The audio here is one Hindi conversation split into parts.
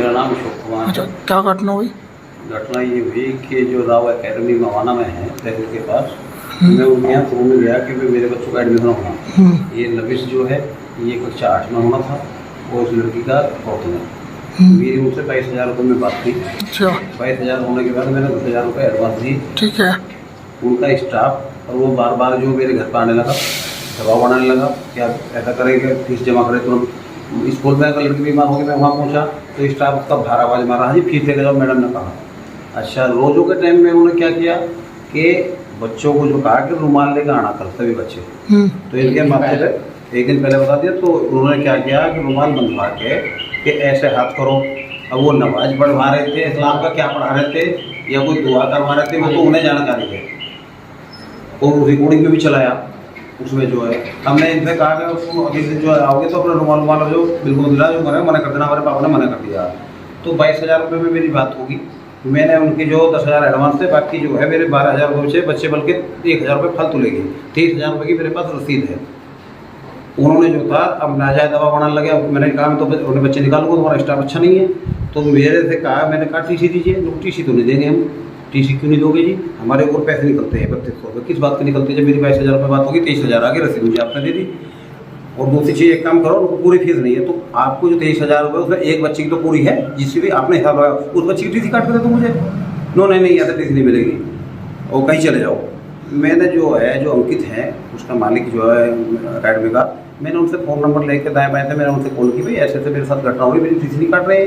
मेरा नाम अशोक कुमार अच्छा, है। क्या घटना हुई? घटना ये हुई कि जो राव एकेडमी मवाना में है तहसील के पास, मैं उनके यहाँ फोन में गया कि भाई मेरे बच्चों का एडमिशन होना। ये लविश जो है ये कक्षा 8 में होना था और उस लड़की का 4th में। मेरी उनसे 22,000 रुपये में बात की। अच्छा, 22,000 होने के बाद मैंने 10,000 रुपये एडवांस दी। ठीक है। उनका स्टाफ और वो बार बार जो मेरे घर पर आने लगा, दबाव बनाने लगा कि आप ऐसा करेंगे, फीस जमा करें तुरंत। स्कूल में अगर लड़की बीमार होगी, मैं वहाँ पहुँचा तो स्टाफ उसका भार आवाज़ मारा, हाँ जी फीस लेके जाओ, मैडम ने कहा। अच्छा, रोज़ों के टाइम में उन्होंने क्या किया कि बच्चों को जो कहा कि रुमाल लेकर आना कल सभी बच्चे, तो इनके माथे पे एक दिन पहले बता दिया। तो उन्होंने क्या किया कि रुमाल बंधवा के कि ऐसे हाथ करो। अब वो नमाज पढ़वा रहे थे, इस्लाम का क्या पढ़ा रहे थे या कोई दुआ करवा रहे थे, वो तो उन्हें जानकारी है। और रिकॉर्डिंग में भी चलाया उसमें जो है। हमने इनसे कहा कि उसको अभी से जो आओगे तो अपना रुमाल जो बिल्कुल दिला, जो मना कर देना, हमारे पापा ने मना कर दिया। तो 22,000 रुपये में मेरी बात होगी। मैंने उनके जो 10,000 एडवांस थे, बाकी जो है मेरे 12,000 रुपये बच्चे, बल्कि 1,000 रुपये फालतू ले गए। 23,000 रुपये की मेरे पास रसीद है। उन्होंने जो था अब नाजायज दवा बनाने लगे। अब मैंने कहा मैं तो उन्हें बच्चे निकालूंगा, तुम्हारा स्टाफ अच्छा नहीं है। तो मेरे से कहा, मैंने कहा टीसी दीजिए। लोग टीसी तो नहीं देंगे हम। टीसी क्यों नहीं दोगे जी, हमारे ऊपर पैसे निकलते हैं 3200 रुपये। किस बात के निकलते हैं? जब मेरी 22,000 रुपये बात होगी, 23,000 आगे रसीद मुझे आपने दे दी। और दूसरी चीज़, एक काम करो, उनको पूरी फीस नहीं है तो आपको जो 23,000 रुपये उसमें एक बच्चे की तो पूरी है, जिससे भी आपने हिसाब लगाया, उस बच्चे की टीसी काट कर दे दो मुझे। नो नहीं आता, टीसी नहीं मिलेगी और कहीं चले जाओ। मैंने जो है, जो अंकित है उसका मालिक जो है अकेडमी का, मैंने उनसे फ़ोन नंबर लेके दाएँ बाएँ थे, मैंने उनसे कॉल की, भाई ऐसे ऐसे मेरे साथ घटना हो रही, मेरी टीसी नहीं काट रहे।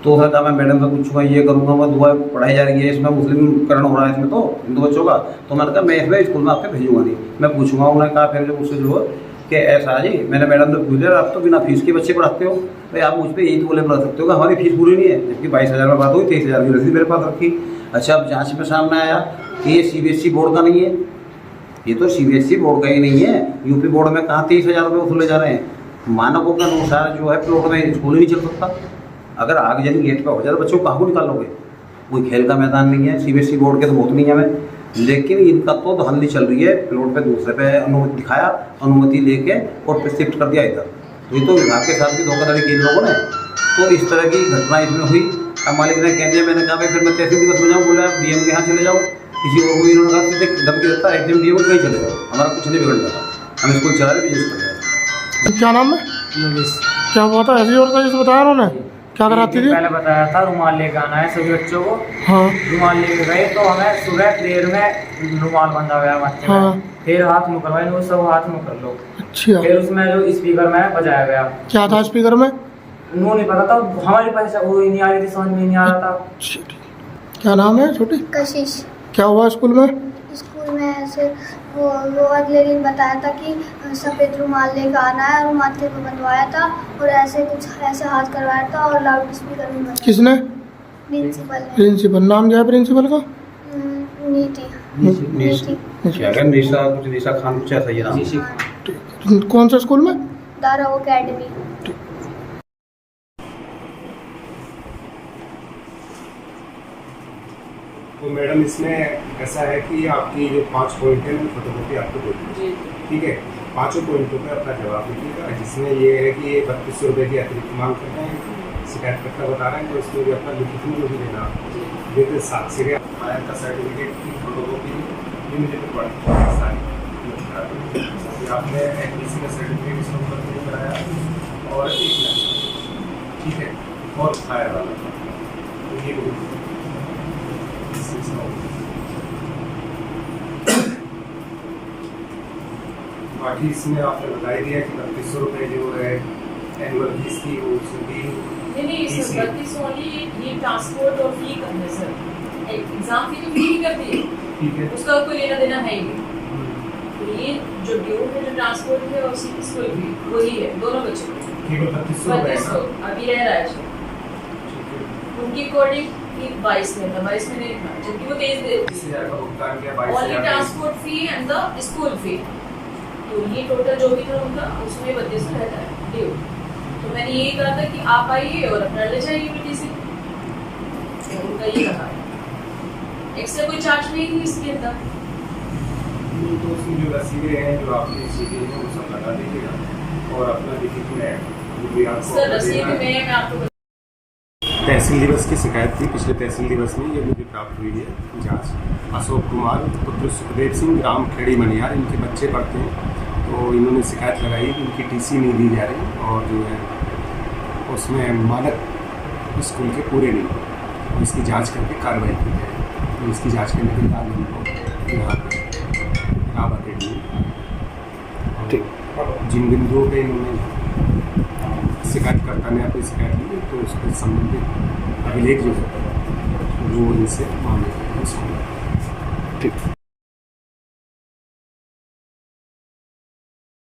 तो उसने कहा मैं मैडम से पूछूंगा, ये करूँगा, मैं दुआ पढ़ाई जा रही है, इसमें मुस्लिमकरण हो रहा है इसमें तो हिंदू बच्चों का। तो मैंने कहा मैं इसमें स्कूल में आपके भेजूंगा नहीं, मैं पूछूंगा। उन्होंने कहा फिर जो मुझसे जो है कि ऐसा जी, मैंने मैडम से पूछ लिया, आप तो बिना फीस के बच्चे पढ़ाते हो, भाई आप मुझ पर यही तो बोले बता सकते हो कि हमारी फीस पूरी नहीं है। जबकि 22,000 में बात हुई, 23,000 की रसीद मेरे पास रखी। अच्छा, अब जाँच में सामने आया कि ये CBSE बोर्ड का नहीं है, ये तो CBSE बोर्ड का ही नहीं है। यूपी बोर्ड में कहाँ 23,000 रुपये वसूले जा रहे हैं। मानकों के अनुसार जो है प्लॉट में स्कूल ही नहीं चल सकता। अगर आगजनी गेट पर हो जाए तो बच्चों को कहाँ को निकालोगे? कोई खेल का मैदान नहीं है, CBSE बोर्ड के तो बहुत नहीं है हमें। लेकिन इनका तो धंधी चल रही है, प्लॉट पे दूसरे पे अनुमति दिखाया, अनुमति लेके और पे शिफ्ट कर दिया इधर। तो ये तो विभाग के साथ भी धोखाधड़ी की लोगों ने। तो इस तरह की घटना इसमें हुई। अब मालिक ने कह दिया, मैंने कहा भाई फिर मैं तहसील दिवस में जाऊँ, बोला आप DM के यहाँ चले जाओ, किसी और को इन्होंने कहा कि धमकी देता है, एकदम DM कहीं चले जाओ, हमारा कुछ नहीं बिगड़ जाता, हम स्कूल चला रहे, बिजनेस कर रहे हैं। क्या नाम है? क्या हुआ था? ऐसी और जैसे बताया उन्होंने, क्या कराती थी? पहले बताया था रुमाल लेकर आना है सभी बच्चों को। हाँ, रुमाल लेके गए तो हमें सुबह प्रेयर में रुमाल बंधा गया माथे में। हाँ। फिर हाथ मुँह करवाए, वो सब हाथ मुँह कर लो। अच्छा, फिर उसमें जो स्पीकर में बजाया गया, क्या था स्पीकर में? उन्होंने नहीं पता था, हमारी पता वो ही नहीं आ रही थी, समझ में नहीं आ रहा था। अच्छा, ठीक। क्या नाम है छोटी? कशिश। क्या हुआ स्कूल में? स्कूल में ऐसे वो अगले दिन बताया था कि सफ़ेद रुमाल लेकर आना है और माथे पे बंधवाया था और ऐसे कुछ ऐसे हाथ करवाया था और लाउड स्पीकर में बजाया। किसने? प्रिंसिपल ने। प्रिंसिपल। नाम क्या है प्रिंसिपल का? नीति। क्या अगर निशा खान कुछ ऐसा ही नाम। कौन सा स्कूल में? दारा एकेडमी। तो मैडम इसमें ऐसा है कि आपकी जो 5 पॉइंट है, फोटोकॉपी आपको दे दी, ठीक है। 5 पॉइंटों पे अपना जवाब दीजिएगा, जिसमें ये है कि ये 3200 रुपये की अतिरिक्त मांग करते हैं, शिकायतकर्ता बता रहे हैं, तो इसमें भी अपना लिखित में जो भी देना, जैसे साक्षी के आया का सर्टिफिकेट की फोटोकॉपी भी मुझे तो पड़ा सारी आपने NBC का सर्टिफिकेट इस नंबर पर कराया और 1 लाख, ठीक है, और फायर वाला तो ये बाकी इसमें आपने बता ही दिया कि 3200 रुपये जो है एनुअल फीस की वो नहीं सर, 3200 ये ट्रांसपोर्ट और फी करने सर, एग्जाम फी तो फ्री कर दी है, ठीक है, उसका कोई लेना देना है ही नहीं। तो ये जो ड्यू है, जो ट्रांसपोर्ट है और स्कूल फी वही है, दोनों बच्चों को केवल 3200 अभी रह रहा है। उनकी अकॉर्डिंग 22 में था, 22 में नहीं था, जबकि वो 23 दे भुगतान किया only transport fee and the school fee. तो ये टोटल जो भी था उनका, उसमें 3200 रहता है ड्यू। तो मैंने ये कहा था कि आप आइए और अपना ले जाइए यूनिटी से, तो उनका ये रहा है, एक्स्ट्रा कोई चार्ज नहीं थी इसके अंदर। तो उसमें जो रसीदें हैं जो आपने सीधे हैं वो सब लगा दीजिएगा और अपना लिखित में जो भी आपको सर रसीद में मैं आपको तहसील दिवस की शिकायत थी, पिछले तहसील दिवस में ये मुझे प्राप्त हुई है जांच। अशोक कुमार पुत्र सुखदेव सिंह, ग्राम खेड़ी मनियार, इनके बच्चे पढ़ते हैं। तो इन्होंने शिकायत लगाई कि इनकी टीसी नहीं दी जा रही और जो है उसमें मानक स्कूल के पूरे नहीं, तो इसकी जांच करके कार्रवाई की जाए। तो इसकी जांच करने के बाद उनको यहाँ पर राव अकेडमी ठीक जिन बिंदुओं पर इन्होंने शिकायतकर्ता ने अपनी शिकायत ली तो उसके संबंधित अभिलेख जो है वो इनसे मांगे। ठीक।